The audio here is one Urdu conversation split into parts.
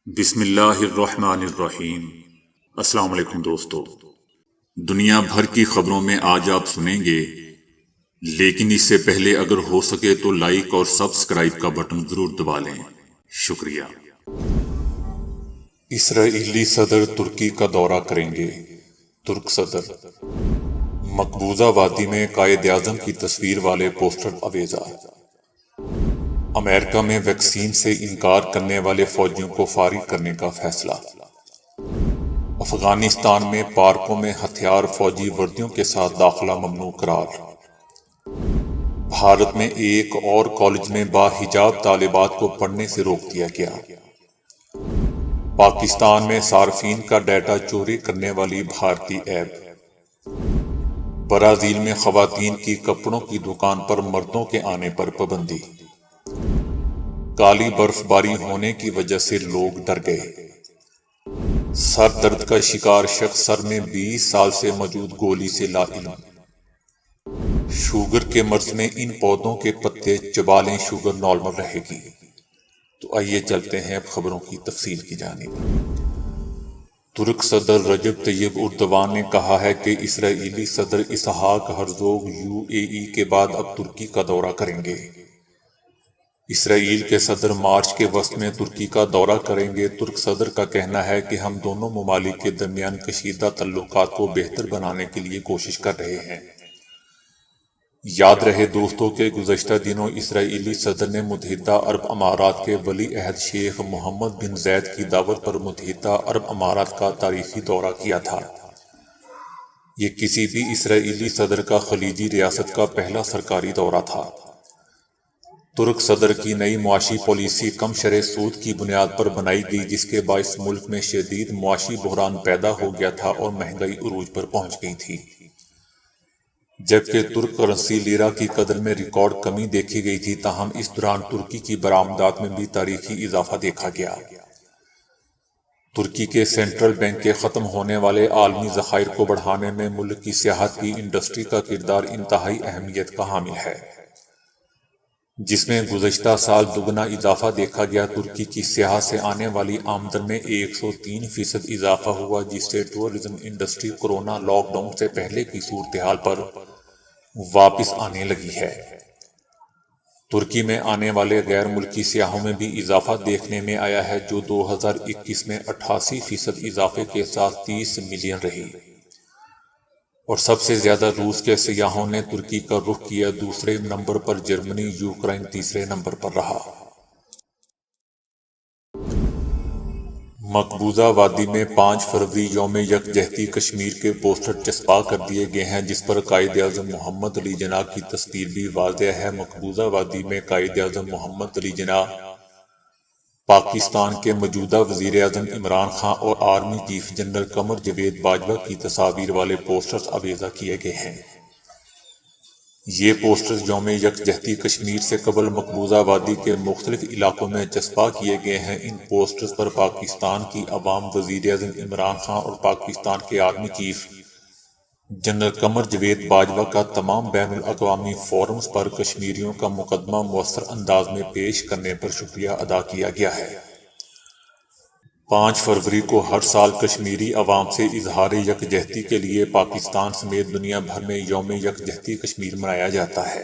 بسم اللہ الرحمن الرحیم۔ السلام علیکم دوستو، دنیا بھر کی خبروں میں آج آپ سنیں گے، لیکن اس سے پہلے اگر ہو سکے تو لائک اور سبسکرائب کا بٹن ضرور دبا لیں۔ شکریہ۔ اسرائیلی صدر ترکی کا دورہ کریں گے۔ ترک صدر مقبوضہ وادی میں قائد اعظم کی تصویر والے پوسٹر آویزا۔ امریکہ میں ویکسین سے انکار کرنے والے فوجیوں کو فارغ کرنے کا فیصلہ۔ افغانستان میں پارکوں میں ہتھیار فوجی وردیوں کے ساتھ داخلہ ممنوع قرار۔ بھارت میں ایک اور کالج میں باحجاب طالبات کو پڑھنے سے روک دیا گیا۔ پاکستان میں صارفین کا ڈیٹا چوری کرنے والی بھارتی ایپ۔ برازیل میں خواتین کی کپڑوں کی دکان پر مردوں کے آنے پر پابندی۔ کالی برف باری ہونے کی وجہ سے لوگ ڈر گئے۔ سر درد کا شکار شخص سر میں 20 سال سے موجود گولی سے لاعلم۔ شوگر کے مرض میں ان پودوں کے پتے چبا لیں شوگر نارمل رہے گی۔ تو آئیے چلتے ہیں اب خبروں کی تفصیل کی جانب۔ ترک صدر رجب طیب اردوان نے کہا ہے کہ اسرائیلی صدر اسحاق ہرزوگ UAE کے بعد اب ترکی کا دورہ کریں گے۔ اسرائیل کے صدر مارچ کے وسط میں ترکی کا دورہ کریں گے۔ ترک صدر کا کہنا ہے کہ ہم دونوں ممالک کے درمیان کشیدہ تعلقات کو بہتر بنانے کے لیے کوشش کر رہے ہیں۔ یاد رہے دوستوں کہ گزشتہ دنوں اسرائیلی صدر نے متحدہ عرب امارات کے ولی عہد شیخ محمد بن زید کی دعوت پر متحدہ عرب امارات کا تاریخی دورہ کیا تھا۔ یہ کسی بھی اسرائیلی صدر کا خلیجی ریاست کا پہلا سرکاری دورہ تھا۔ ترک صدر کی نئی معاشی پالیسی کم شرح سود کی بنیاد پر بنائی گئی، جس کے باعث ملک میں شدید معاشی بحران پیدا ہو گیا تھا اور مہنگائی عروج پر پہنچ گئی تھی، جبکہ ترک کرنسی لیرا کی قدر میں ریکارڈ کمی دیکھی گئی تھی۔ تاہم اس دوران ترکی کی برآمدات میں بھی تاریخی اضافہ دیکھا گیا۔ ترکی کے سینٹرل بینک کے ختم ہونے والے عالمی ذخائر کو بڑھانے میں ملک کی سیاحت کی انڈسٹری کا کردار انتہائی اہمیت کا حامل ہے، جس میں گزشتہ سال دگنا اضافہ دیکھا گیا۔ ترکی کی سیاحت سے آنے والی آمدن میں 103% اضافہ ہوا، جس سے tourism industry corona lockdown سے پہلے کی صورتحال پر واپس آنے لگی ہے۔ ترکی میں آنے والے غیر ملکی سیاحوں میں بھی اضافہ دیکھنے میں آیا ہے، جو 2021 میں 88% اضافے کے ساتھ 30 ملین رہی، اور سب سے زیادہ روس کے سیاحوں نے ترکی کا رخ کیا۔ دوسرے نمبر پر جرمنی، یوکرائن تیسرے نمبر پر رہا۔ مقبوضہ وادی میں 5 فروری یوم یکجہتی کشمیر کے پوسٹر چسپاں کر دیے گئے ہیں، جس پر قائد اعظم محمد علی جناح کی تصویر بھی واضح ہے۔ مقبوضہ وادی میں قائد اعظم محمد علی جناح، پاکستان کے موجودہ وزیر اعظم عمران خان اور army chief general Qamar Javed Bajwa کی تصاویر والے پوسٹرز آویزا کیے گئے ہیں۔ یہ پوسٹرز یوم یکجہتی کشمیر سے قبل مقبوضہ وادی کے مختلف علاقوں میں چسپاں کیے گئے ہیں۔ ان پوسٹرز پر پاکستان کی عوام، وزیر اعظم عمران خان اور پاکستان کے army chief general Qamar Javed Bajwa کا تمام بین الاقوامی فورمز پر کشمیریوں کا مقدمہ مؤثر انداز میں پیش کرنے پر شکریہ ادا کیا گیا ہے۔ 5 فروری کو ہر سال کشمیری عوام سے اظہار یکجہتی کے لیے پاکستان سمیت دنیا بھر میں یوم یکجہتی کشمیر منایا جاتا ہے۔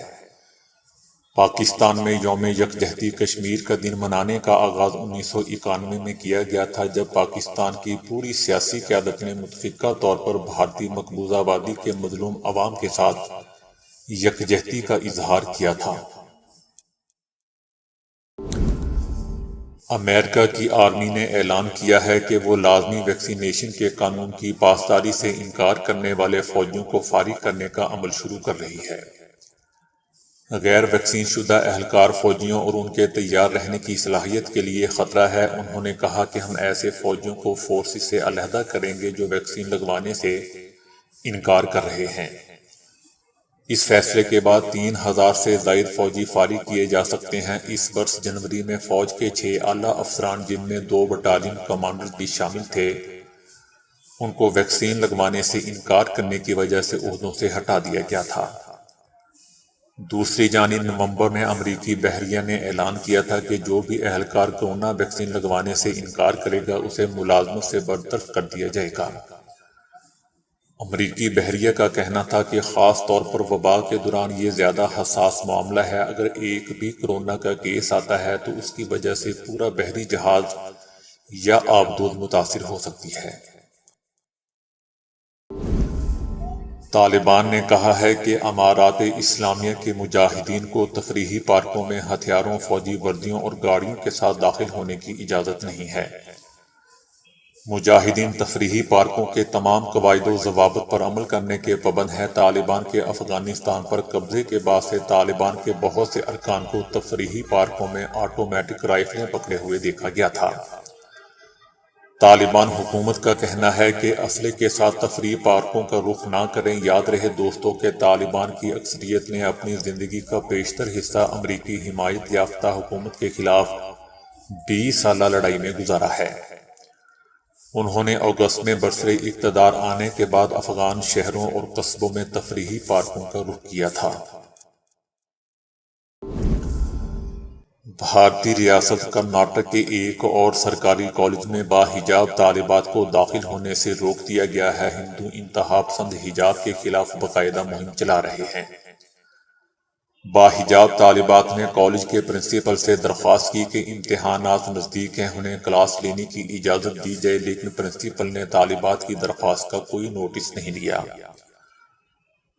پاکستان میں یوم یکجہتی کشمیر کا دن منانے کا آغاز 1991 میں کیا گیا تھا، جب پاکستان کی پوری سیاسی قیادت نے متفقہ طور پر بھارتی مقبوضہ وادی کے مظلوم عوام کے ساتھ یکجہتی کا اظہار کیا تھا۔ امریکہ کی آرمی نے اعلان کیا ہے کہ وہ لازمی ویکسینیشن کے قانون کی پاسداری سے انکار کرنے والے فوجیوں کو فارغ کرنے کا عمل شروع کر رہی ہے۔ غیر ویکسین شدہ اہلکار فوجیوں اور ان کے تیار رہنے کی صلاحیت کے لیے خطرہ ہے۔ انہوں نے کہا کہ ہم ایسے فوجیوں کو فورسز سے علیحدہ کریں گے جو ویکسین لگوانے سے انکار کر رہے ہیں۔ اس فیصلے کے بعد 3000 سے زائد فوجی فارغ کیے جا سکتے ہیں۔ اس برس جنوری میں فوج کے 6 اعلیٰ افسران، جن میں 2 بٹالین کمانڈرز بھی شامل تھے، ان کو ویکسین لگوانے سے انکار کرنے کی وجہ سے عہدوں سے ہٹا دیا گیا تھا۔ دوسری جانب نومبر میں امریکی بحریہ نے اعلان کیا تھا کہ جو بھی اہلکار کورونا ویکسین لگوانے سے انکار کرے گا اسے ملازمت سے برطرف کر دیا جائے گا۔ امریکی بحریہ کا کہنا تھا کہ خاص طور پر وبا کے دوران یہ زیادہ حساس معاملہ ہے۔ اگر ایک بھی کورونا کا کیس آتا ہے تو اس کی وجہ سے پورا بحری جہاز یا آبدوز متاثر ہو سکتی ہے۔ طالبان نے کہا ہے کہ امارات اسلامیہ کے مجاہدین کو تفریحی پارکوں میں ہتھیاروں، فوجی وردیوں اور گاڑیوں کے ساتھ داخل ہونے کی اجازت نہیں ہے۔ مجاہدین تفریحی پارکوں کے تمام قواعد و ضوابط پر عمل کرنے کے پابند ہیں۔ طالبان کے افغانستان پر قبضے کے بعد سے طالبان کے بہت سے ارکان کو تفریحی پارکوں میں آٹومیٹک رائفلیں پکڑے ہوئے دیکھا گیا تھا۔ طالبان حکومت کا کہنا ہے کہ اسلحے کے ساتھ تفریحی پارکوں کا رخ نہ کریں۔ یاد رہے دوستو کہ طالبان کی اکثریت نے اپنی زندگی کا بیشتر حصہ امریکی حمایت یافتہ حکومت کے خلاف 20 سالہ لڑائی میں گزارا ہے۔ انہوں نے اگست میں برسر اقتدار آنے کے بعد افغان شہروں اور قصبوں میں تفریحی پارکوں کا رخ کیا تھا۔ بھارتی ریاست کرناٹک کے ایک اور سرکاری کالج میں باحجاب طالبات کو داخل ہونے سے روک دیا گیا ہے۔ ہندو انتہا پسند حجاب کے خلاف باقاعدہ مہم چلا رہے ہیں۔ باحجاب طالبات نے کالج کے پرنسپل سے درخواست کی کہ امتحانات نزدیک ہیں، انہیں کلاس لینے کی اجازت دی جائے، لیکن پرنسپل نے طالبات کی درخواست کا کوئی نوٹس نہیں لیا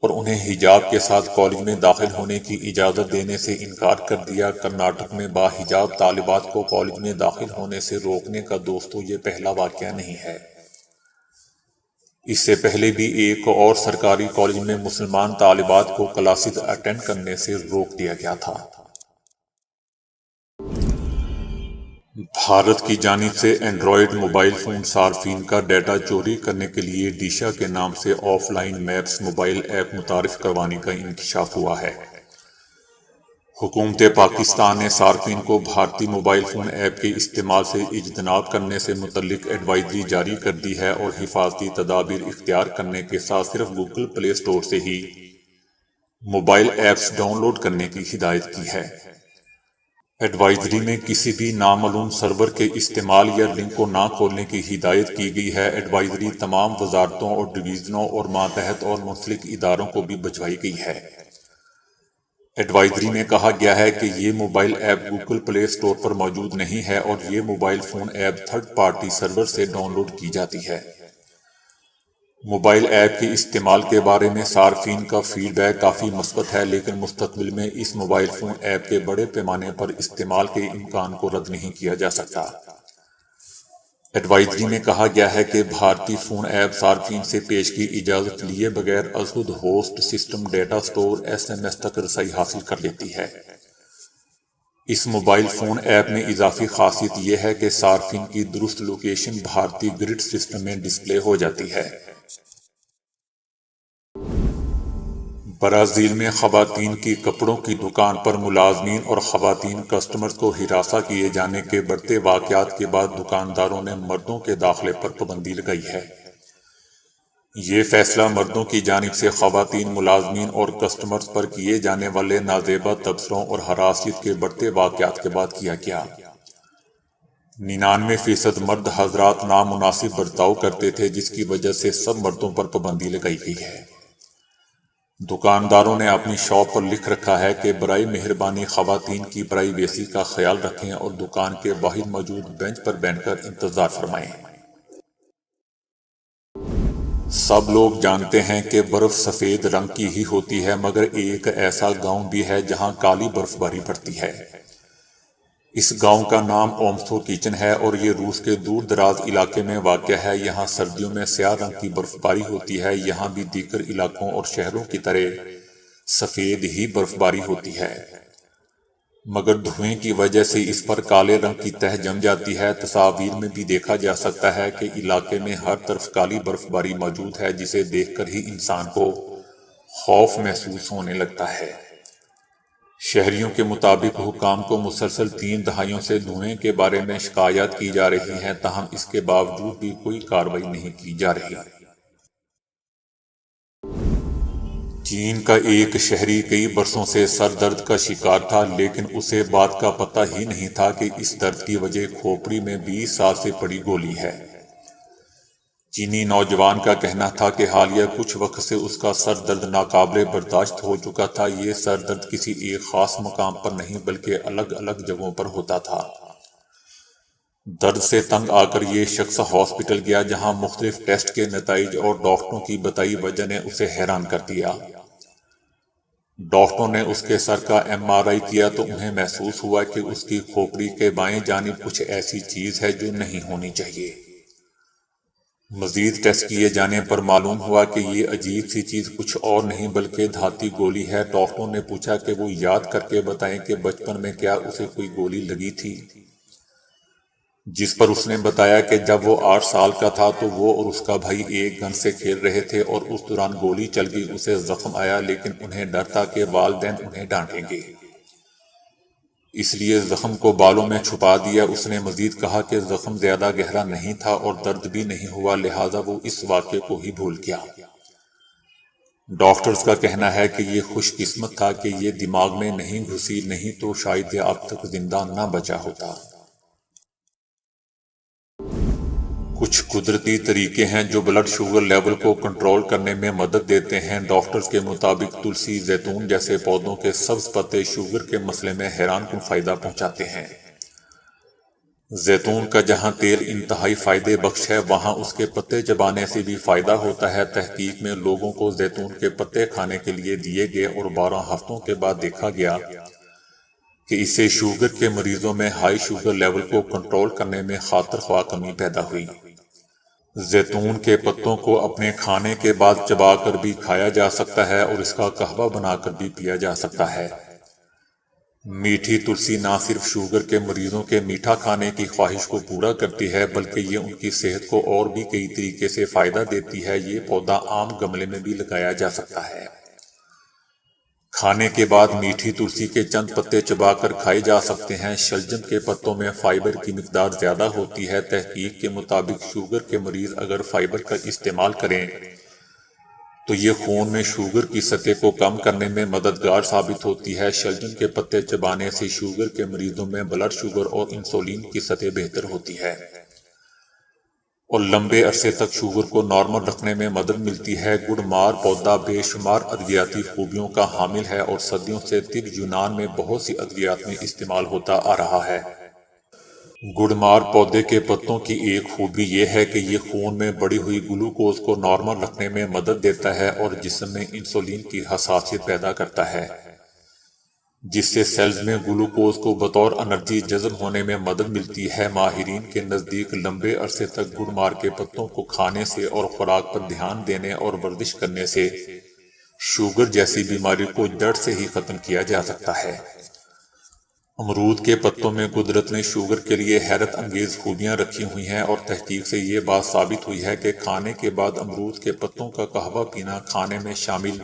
اور انہیں حجاب کے ساتھ کالج میں داخل ہونے کی اجازت دینے سے انکار کر دیا۔ کرناٹک میں باحجاب طالبات کو کالج میں داخل ہونے سے روکنے کا دوستو یہ پہلا واقعہ نہیں ہے۔ اس سے پہلے بھی ایک اور سرکاری کالج میں مسلمان طالبات کو کلاسز اٹینڈ کرنے سے روک دیا گیا تھا۔ بھارت کی جانب سے اینڈرائیڈ موبائل فون صارفین کا ڈیٹا چوری کرنے کے لیے ڈیشا کے نام سے of line maps mobile app متعارف کروانے کا انکشاف ہوا ہے۔ حکومت پاکستان نے صارفین کو بھارتی موبائل فون ایپ کے استعمال سے اجتناب کرنے سے متعلق ایڈوائزری جاری کر دی ہے اور حفاظتی تدابیر اختیار کرنے کے ساتھ صرف گوگل پلے اسٹور سے ہی موبائل ایپس ڈاؤن لوڈ کرنے کی ہدایت کی ہے۔ ایڈوائزری میں کسی بھی نامعلوم سرور کے استعمال یا لنک کو نہ کھولنے کی ہدایت کی گئی ہے۔ ایڈوائزری تمام وزارتوں اور ڈویژنوں اور ماتحت اور منسلک اداروں کو بھی بھجوائی گئی ہے۔ ایڈوائزری میں کہا گیا ہے کہ یہ mobile app Google play store پر موجود نہیں ہے اور یہ mobile phone app third party server سے ڈاؤن لوڈ کی جاتی ہے۔ موبائل ایپ کے استعمال کے بارے میں صارفین کا فیڈ بیک کافی مثبت ہے، لیکن مستقبل میں اس موبائل فون ایپ کے بڑے پیمانے پر استعمال کے امکان کو رد نہیں کیا جا سکتا۔ ایڈوائزری میں کہا گیا ہے کہ بھارتی فون ایپ صارفین سے پیشگی اجازت لیے بغیر ازخود host system data store SMS تک رسائی حاصل کر لیتی ہے۔ اس موبائل فون ایپ میں اضافی خاصیت یہ ہے کہ صارفین کی درست لوکیشن بھارتی گرڈ سسٹم میں ڈسپلے ہو جاتی ہے۔ برازیل میں خواتین کی کپڑوں کی دکان پر ملازمین اور خواتین کسٹمرز کو ہراساں کیے جانے کے بڑھتے واقعات کے بعد دکانداروں نے مردوں کے داخلے پر پابندی لگائی ہے۔ یہ فیصلہ مردوں کی جانب سے خواتین ملازمین اور کسٹمرز پر کیے جانے والے نازیبا تبصروں اور ہراسیت کے بڑھتے واقعات کے بعد کیا گیا۔ 99% مرد حضرات نامناسب برتاؤ کرتے تھے، جس کی وجہ سے سب مردوں پر پابندی لگائی گئی ہے۔ دکانداروں نے اپنی شاپ پر لکھ رکھا ہے کہ برائے مہربانی خواتین کی پرائیویسی کا خیال رکھیں اور دکان کے باہر موجود بینچ پر بیٹھ کر انتظار فرمائیں۔ سب لوگ جانتے ہیں کہ برف سفید رنگ کی ہی ہوتی ہے، مگر ایک ایسا گاؤں بھی ہے جہاں کالی برف باری پڑتی ہے۔ اس گاؤں کا نام اومسو کیچن ہے اور یہ روس کے دور دراز علاقے میں واقع ہے۔ یہاں سردیوں میں سیاہ رنگ کی برف باری ہوتی ہے۔ یہاں بھی دیگر علاقوں اور شہروں کی طرح سفید ہی برف باری ہوتی ہے، مگر دھوئیں کی وجہ سے اس پر کالے رنگ کی تہ جم جاتی ہے۔ تصاویر میں بھی دیکھا جا سکتا ہے کہ علاقے میں ہر طرف کالی برف باری موجود ہے، جسے دیکھ کر ہی انسان کو خوف محسوس ہونے لگتا ہے۔ شہریوں کے مطابق حکام کو مسلسل 3 دہائیوں سے دھوئیں کے بارے میں شکایات کی جا رہی ہیں، تاہم اس کے باوجود بھی کوئی کارروائی نہیں کی جا رہی۔ چین کا ایک شہری کئی برسوں سے سر درد کا شکار تھا، لیکن اسے بات کا پتہ ہی نہیں تھا کہ اس درد کی وجہ کھوپڑی میں 20 سال سے پڑی گولی ہے۔ چینی نوجوان کا کہنا تھا کہ حالیہ کچھ وقت سے اس کا سر درد ناقابل برداشت ہو چکا تھا۔ یہ سر درد کسی ایک خاص مقام پر نہیں بلکہ الگ الگ جگہوں پر ہوتا تھا۔ درد سے تنگ آ کر یہ شخص ہاسپٹل گیا، جہاں مختلف ٹیسٹ کے نتائج اور ڈاکٹروں کی بتائی وجہ نے اسے حیران کر دیا۔ ڈاکٹروں نے اس کے سر کا MRI کیا تو انہیں محسوس ہوا کہ اس کی کھوپڑی کے بائیں جانب کچھ ایسی چیز ہے جو نہیں ہونی چاہیے۔ مزید ٹیسٹ کیے جانے پر معلوم ہوا کہ یہ عجیب سی چیز کچھ اور نہیں بلکہ دھاتی گولی ہے۔ ڈاکٹروں نے پوچھا کہ وہ یاد کر کے بتائیں کہ بچپن میں کیا اسے کوئی گولی لگی تھی، جس پر اس نے بتایا کہ جب وہ 8 سال کا تھا تو وہ اور اس کا بھائی ایک گن سے کھیل رہے تھے اور اس دوران گولی چل گئی، اسے زخم آیا، لیکن انہیں ڈر تھا کہ والدین انہیں ڈانٹیں گے، اس لیے زخم کو بالوں میں چھپا دیا۔ اس نے مزید کہا کہ زخم زیادہ گہرا نہیں تھا اور درد بھی نہیں ہوا، لہٰذا وہ اس واقعے کو ہی بھول گیا۔ ڈاکٹرز کا کہنا ہے کہ یہ خوش قسمت تھا کہ یہ دماغ میں نہیں گھسی، نہیں تو شاید یہ اب تک زندہ نہ بچا ہوتا۔ کچھ قدرتی طریقے ہیں جو بلڈ شوگر لیول کو کنٹرول کرنے میں مدد دیتے ہیں۔ ڈاکٹرز کے مطابق تلسی، زیتون جیسے پودوں کے سبز پتے شوگر کے مسئلے میں حیران کن فائدہ پہنچاتے ہیں۔ زیتون کا جہاں تیل انتہائی فائدے بخش ہے، وہاں اس کے پتے چبانے سے بھی فائدہ ہوتا ہے۔ تحقیق میں لوگوں کو زیتون کے پتے کھانے کے لیے دیے گئے اور 12 ہفتوں کے بعد دیکھا گیا کہ اس سے شوگر کے مریضوں میں ہائی شوگر لیول کو کنٹرول کرنے میں خاطر خواہ کمی پیدا ہوئی۔ زیتون کے پتوں کو اپنے کھانے کے بعد چبا کر بھی کھایا جا سکتا ہے اور اس کا قہوہ بنا کر بھی پیا جا سکتا ہے۔ میٹھی تلسی نہ صرف شوگر کے مریضوں کے میٹھا کھانے کی خواہش کو پورا کرتی ہے بلکہ یہ ان کی صحت کو اور بھی کئی طریقے سے فائدہ دیتی ہے۔ یہ پودا عام گملے میں بھی لگایا جا سکتا ہے۔ کھانے کے بعد میٹھی تلسی کے چند پتے چبا کر کھائے جا سکتے ہیں۔ شلجم کے پتوں میں فائبر کی مقدار زیادہ ہوتی ہے۔ تحقیق کے مطابق شوگر کے مریض اگر فائبر کا استعمال کریں تو یہ خون میں شوگر کی سطح کو کم کرنے میں مددگار ثابت ہوتی ہے۔ شلجم کے پتے چبانے سے شوگر کے مریضوں میں بلڈ شوگر اور انسولین کی سطح بہتر ہوتی ہے اور لمبے عرصے تک شوگر کو نارمل رکھنے میں مدد ملتی ہے۔ گڑ مار پودا بے شمار ادویاتی خوبیوں کا حامل ہے اور صدیوں سے طب یونان میں بہت سی ادویات میں استعمال ہوتا آ رہا ہے۔ گڑ مار پودے کے پتوں کی ایک خوبی یہ ہے کہ یہ خون میں بڑھی ہوئی گلوکوز کو نارمل رکھنے میں مدد دیتا ہے اور جسم میں انسولین کی حساسیت پیدا کرتا ہے، جس سے سیلز میں گلوکوز کو بطور انرجی جذب ہونے میں مدد ملتی ہے۔ ماہرین کے نزدیک لمبے عرصے تک گڑ مار کے پتوں کو کھانے سے اور خوراک پر دھیان دینے اور ورزش کرنے سے شوگر جیسی بیماری کو جڑ سے ہی ختم کیا جا سکتا ہے۔ امرود کے پتوں میں قدرت نے شوگر کے لیے حیرت انگیز خوبیاں رکھی ہوئی ہیں اور تحقیق سے یہ بات ثابت ہوئی ہے کہ کھانے کے بعد امرود کے پتوں کا قہوہ پینا کھانے میں شامل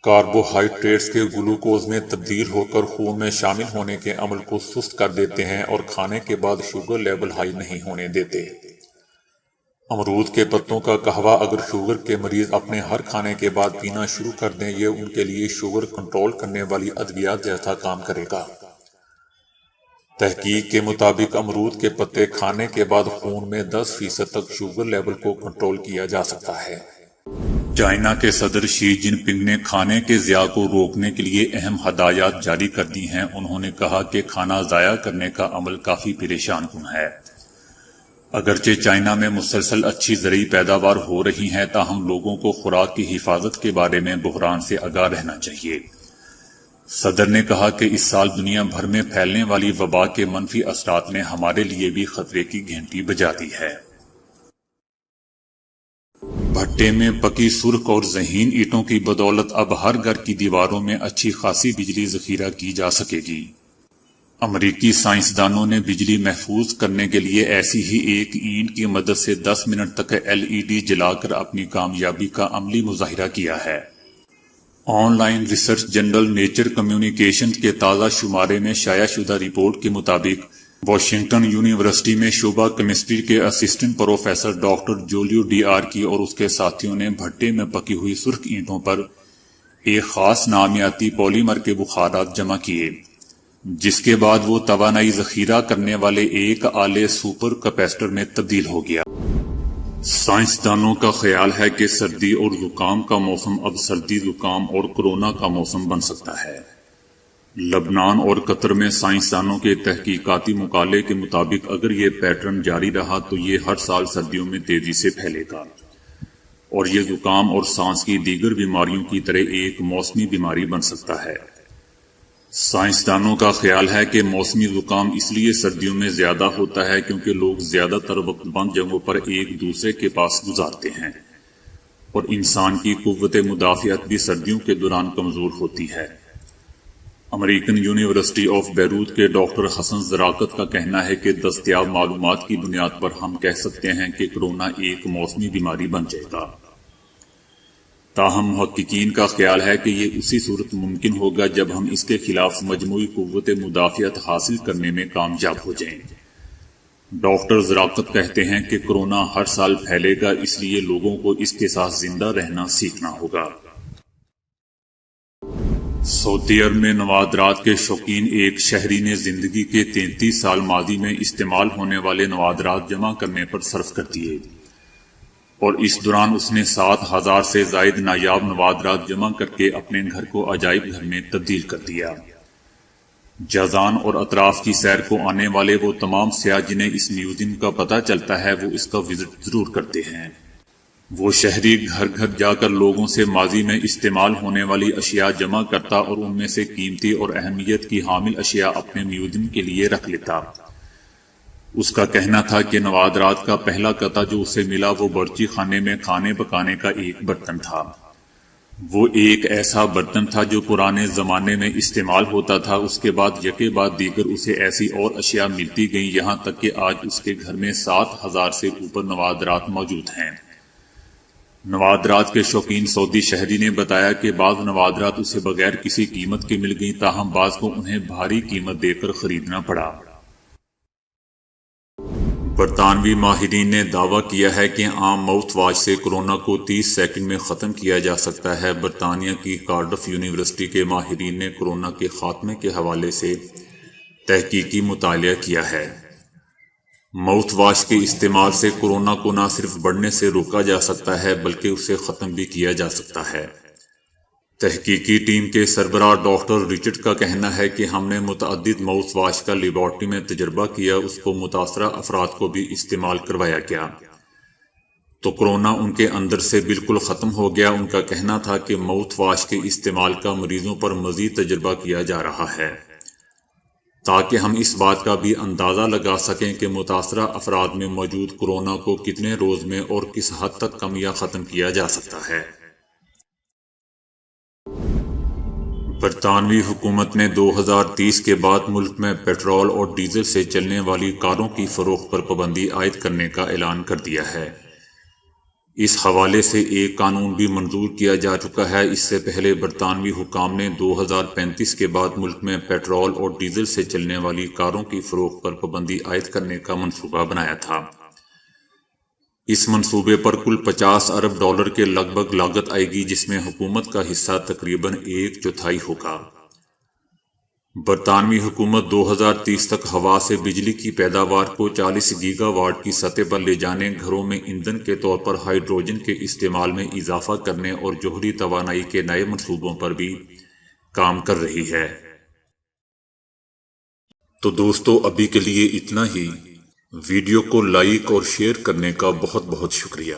کاربوہائیڈریٹس کے گلوکوز میں تبدیل ہو کر خون میں شامل ہونے کے عمل کو سست کر دیتے ہیں اور کھانے کے بعد شوگر لیول ہائی نہیں ہونے دیتے۔ امرود کے پتوں کا قہوہ اگر شوگر کے مریض اپنے ہر کھانے کے بعد پینا شروع کر دیں، یہ ان کے لیے شوگر کنٹرول کرنے والی ادویات جیسا کام کرے گا۔ تحقیق کے مطابق امرود کے پتے کھانے کے بعد خون میں 10% تک شوگر لیول کو کنٹرول کیا جا سکتا ہے۔ چائنا کے صدر شی جن پنگ نے کھانے کے ضیاع کو روکنے کے لیے اہم ہدایات جاری کر دی ہیں۔ انہوں نے کہا کہ کھانا ضائع کرنے کا عمل کافی پریشان کن ہے۔ اگرچہ چائنا میں مسلسل اچھی زرعی پیداوار ہو رہی ہے، تاہم لوگوں کو خوراک کی حفاظت کے بارے میں بحران سے آگاہ رہنا چاہیے۔ صدر نے کہا کہ اس سال دنیا بھر میں پھیلنے والی وبا کے منفی اثرات نے ہمارے لیے بھی خطرے کی گھنٹی بجا دی ہے۔ بھٹے میں پکی سرخ اور ذہین اینٹوں کی بدولت اب ہر گھر کی دیواروں میں اچھی خاصی بجلی ذخیرہ کی جا سکے گی۔ امریکی سائنسدانوں نے بجلی محفوظ کرنے کے لیے ایسی ہی ایک اینٹ کی مدد سے 10 منٹ تک LED جلا کر اپنی کامیابی کا عملی مظاہرہ کیا ہے۔ Online research journal Nature Communication کے تازہ شمارے میں شائع شدہ رپورٹ کے مطابق واشنگٹن یونیورسٹی میں شعبہ کیمسٹری کے اسسٹنٹ پروفیسر ڈاکٹر جولیو ڈی آرکی اور اس کے ساتھیوں نے بھٹے میں پکی ہوئی سرخ اینٹوں پر ایک خاص نامیاتی پولیمر کے بخارات جمع کیے، جس کے بعد وہ توانائی ذخیرہ کرنے والے ایک آلے سپر کیپیسٹر میں تبدیل ہو گیا۔ سائنسدانوں کا خیال ہے کہ سردی اور زکام کا موسم اب سردی زکام اور کورونا کا موسم بن سکتا ہے۔ لبنان اور قطر میں سائنسدانوں کے تحقیقاتی مقالے کے مطابق اگر یہ پیٹرن جاری رہا تو یہ ہر سال سردیوں میں تیزی سے پھیلے گا اور یہ زکام اور سانس کی دیگر بیماریوں کی طرح ایک موسمی بیماری بن سکتا ہے۔ سائنسدانوں کا خیال ہے کہ موسمی زکام اس لیے سردیوں میں زیادہ ہوتا ہے کیونکہ لوگ زیادہ تر وقت بند جگہوں پر ایک دوسرے کے پاس گزارتے ہیں اور انسان کی قوت مدافعت بھی سردیوں کے دوران کمزور ہوتی ہے۔ امریکن یونیورسٹی آف بیروت کے ڈاکٹر حسن زراقت کا کہنا ہے کہ دستیاب معلومات کی بنیاد پر ہم کہہ سکتے ہیں کہ کورونا ایک موسمی بیماری بن جائے گا۔ تاہم محققین کا خیال ہے کہ یہ اسی صورت ممکن ہوگا جب ہم اس کے خلاف مجموعی قوت مدافعت حاصل کرنے میں کامیاب ہو جائیں۔ ڈاکٹر زراقت کہتے ہیں کہ کورونا ہر سال پھیلے گا، اس لیے لوگوں کو اس کے ساتھ زندہ رہنا سیکھنا ہوگا۔ سعودی عرب میں نوادرات کے شوقین ایک شہری نے زندگی کے 33 سال ماضی میں استعمال ہونے والے نوادرات جمع کرنے پر صرف کر دیے اور اس دوران اس نے 7,000 سے زائد نایاب نوادرات جمع کر کے اپنے گھر کو عجائب گھر میں تبدیل کر دیا۔ جازان اور اطراف کی سیر کو آنے والے وہ تمام سیاح جنہیں اس میوزیم کا پتہ چلتا ہے وہ اس کا وزٹ ضرور کرتے ہیں۔ وہ شہری گھر گھر جا کر لوگوں سے ماضی میں استعمال ہونے والی اشیاء جمع کرتا اور ان میں سے قیمتی اور اہمیت کی حامل اشیاء اپنے میوزیم کے لیے رکھ لیتا۔ اس کا کہنا تھا کہ نوادرات کا پہلا قطعہ جو اسے ملا وہ برچی خانے میں کھانے پکانے کا ایک برتن تھا۔ وہ ایک ایسا برتن تھا جو پرانے زمانے میں استعمال ہوتا تھا۔ اس کے بعد یکے بعد دیگر اسے ایسی اور اشیاء ملتی گئیں یہاں تک کہ آج اس کے گھر میں 7,000 سے اوپر نوادرات موجود ہیں۔ نوادرات کے شوقین سعودی شہری نے بتایا کہ بعض نوادرات اسے بغیر کسی قیمت کے مل گئیں، تاہم بعض کو انہیں بھاری قیمت دے کر خریدنا پڑا۔ برطانوی ماہرین نے دعویٰ کیا ہے کہ عام ماؤتھ واش سے کورونا کو 30 سیکنڈ میں ختم کیا جا سکتا ہے۔ برطانیہ کی کارڈف یونیورسٹی کے ماہرین نے کورونا کے خاتمے کے حوالے سے تحقیقی مطالعہ کیا ہے۔ ماؤتھ واش کے استعمال سے کورونا کو نہ صرف بڑھنے سے روکا جا سکتا ہے بلکہ اسے ختم بھی کیا جا سکتا ہے۔ تحقیقی ٹیم کے سربراہ ڈاکٹر رچرڈ کا کہنا ہے کہ ہم نے متعدد ماؤتھ واش کا لیبارٹری میں تجربہ کیا، اس کو متاثرہ افراد کو بھی استعمال کروایا گیا تو کورونا ان کے اندر سے بالکل ختم ہو گیا۔ ان کا کہنا تھا کہ ماؤتھ واش کے استعمال کا مریضوں پر مزید تجربہ کیا جا رہا ہے تاکہ ہم اس بات کا بھی اندازہ لگا سکیں کہ متاثرہ افراد میں موجود کورونا کو کتنے روز میں اور کس حد تک کم یا ختم کیا جا سکتا ہے۔ برطانوی حکومت نے 2030 کے بعد ملک میں پیٹرول اور ڈیزل سے چلنے والی کاروں کی فروخت پر پابندی عائد کرنے کا اعلان کر دیا ہے۔ اس حوالے سے ایک قانون بھی منظور کیا جا چکا ہے۔ اس سے پہلے برطانوی حکام نے 2035 کے بعد ملک میں پیٹرول اور ڈیزل سے چلنے والی کاروں کی فروخت پر پابندی عائد کرنے کا منصوبہ بنایا تھا۔ اس منصوبے پر کل $50 ارب کے لگ بھگ لاگت آئے گی، جس میں حکومت کا حصہ تقریباً 1/4 ہوگا۔ برطانوی حکومت 2030 تک ہوا سے بجلی کی پیداوار کو 40 گیگا واٹ کی سطح پر لے جانے، گھروں میں ایندھن کے طور پر ہائیڈروجن کے استعمال میں اضافہ کرنے اور جوہری توانائی کے نئے منصوبوں پر بھی کام کر رہی ہے۔ تو دوستو ابھی کے لیے اتنا ہی۔ ویڈیو کو لائک اور شیئر کرنے کا بہت بہت شکریہ۔